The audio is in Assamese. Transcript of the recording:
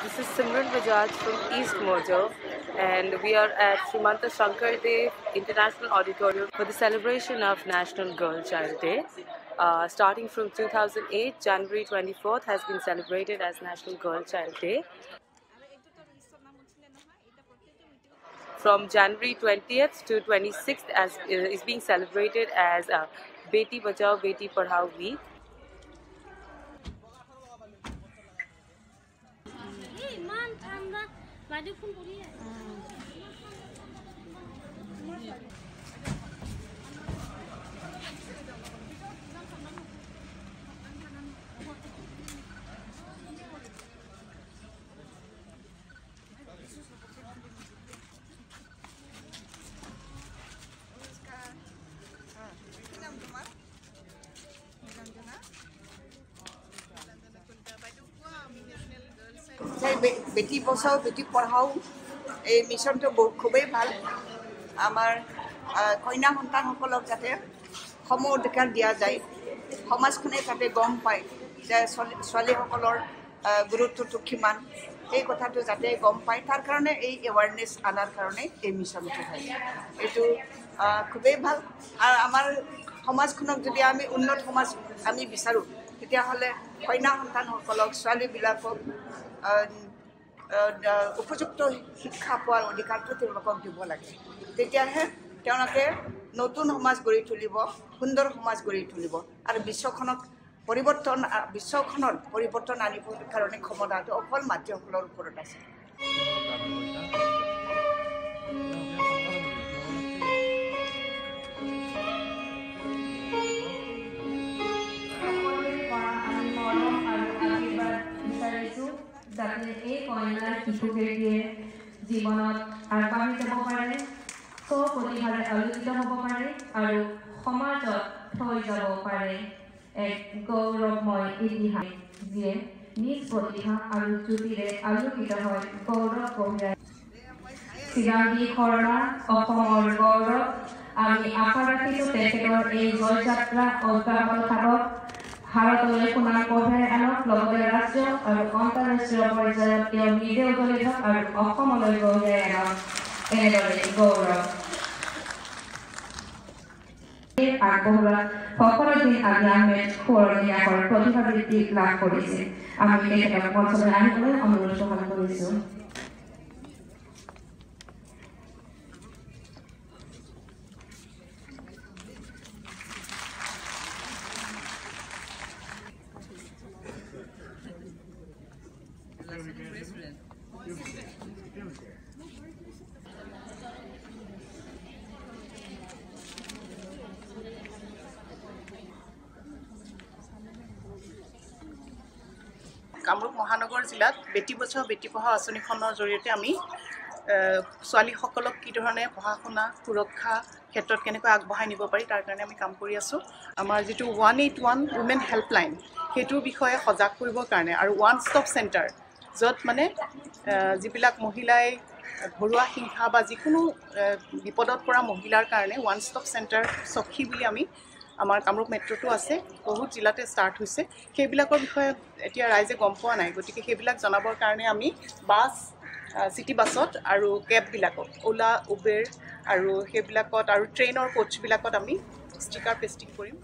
This is Simran Bajaj from East Mojo, and we are at Srimanta Shankar Dev International Auditorium for the celebration of National Girl Child Day. Starting from 2008, January 24th has been celebrated as National Girl Child Day. From January 20th to 26th is being celebrated as Beti Bachao Beti Padhao Week. Beti Bachao Beti Padhao এই মিছনটো খুবেই ভাল আমাৰ কন্যা সন্তানসকলক যাতে সম অধিকাৰ দিয়া যায় সমাজখনে যাতে গম পায় যে ছোৱালীসকলৰ গুৰুত্বটো কিমান এই কথাটো যাতে গম পায় তাৰ কাৰণে এই এৱাৰনেছ আনাৰ কাৰণে এই মিছনটো হয় এইটো খুবেই ভাল আৰু আমাৰ সমাজখনক যদি আমি উন্নত সমাজ আমি বিচাৰোঁ তেতিয়াহ'লে কন্যা সন্তানসকলক ছোৱালীবিলাকক উপযুক্ত শিক্ষা পোৱাৰ অধিকাৰটো তেওঁলোকক দিব লাগে তেতিয়াহে তেওঁলোকে নতুন সমাজ গঢ়ি তুলিব সুন্দৰ সমাজ গঢ়ি তুলিব আৰু বিশ্বখনৰ পৰিৱৰ্তন আনিবৰ কাৰণে ক্ষমতাটো অকল মাতৃসকলৰ ওপৰত আছে যাতে এই কন্যাৰ শিশুকেইটিয়ে জীৱনত আগবাঢ়ি যাব পাৰে প্ৰতিভাৰে আলোকিত হ'ব পাৰে আৰু সমাজত থৈ যাব পাৰে এক গৌৰৱময় ইতিহাস যিয়ে নিজ প্ৰতিভা আৰু জ্যোতিৰে আলোকিত হৈ গৌৰৱ কঢ়িয়াই চিৰাংগী শৰ্মা অসমৰ গৌৰৱ আমি আশা ৰাখিছোঁ তেখেতৰ এই জয়যাত্ৰা অব্যাহত থাকক ভাৰতলৈ সুনাম কঢ়িয়াই আনক লগতে ৰাষ্ট্ৰীয় আৰু আন্তঃৰাষ্ট্ৰীয় পৰ্যায়ত তেওঁ নিজে উজ্বলি থাকক আৰু অসমলৈ কঢ়িয়াই আনক এনেদৰে গৌৰৱ আগবঢ়োৱা ফখৰুদ্দিন আলী আহমেদ সোঁৱৰণীয়াকৰ প্ৰতিভা বৃত্তি লাভ কৰিছে আমি তেখেতক মঞ্চলৈ আহিবলৈ অনুৰোধ কৰিছোঁ কামৰূপ মহানগৰ জিলাত বেটি বচাও বেটি পঢ়াও আঁচনিখনৰ জৰিয়তে আমি ছোৱালীসকলক কি ধৰণে পঢ়া শুনা সুৰক্ষা ক্ষেত্ৰত কেনেকৈ আগবঢ়াই নিব পাৰি তাৰ কাৰণে আমি কাম কৰি আছোঁ আমাৰ যিটো 181 উমেন হেল্পলাইন সেইটোৰ বিষয়ে সজাগ কৰিবৰ কাৰণে আৰু ওৱান ষ্টপ চেণ্টাৰ য'ত মানে যিবিলাক মহিলাই ঘৰুৱা হিংসা বা যিকোনো বিপদত পৰা মহিলাৰ কাৰণে ওৱান ষ্টপ চেণ্টাৰ সখী বুলি আমাৰ কামৰূপ মেট্ৰটো আছে বহুত জিলাতে ষ্টাৰ্ট হৈছে সেইবিলাকৰ বিষয়ে এতিয়া ৰাইজে গম পোৱা নাই গতিকে সেইবিলাক জনাবৰ কাৰণে আমি বাছ চিটি বাছত আৰু কেববিলাকত ওলা উবেৰ আৰু সেইবিলাকত আৰু ট্ৰেইনৰ কোচবিলাকত আমি ষ্টিকাৰ পেষ্টিং কৰিম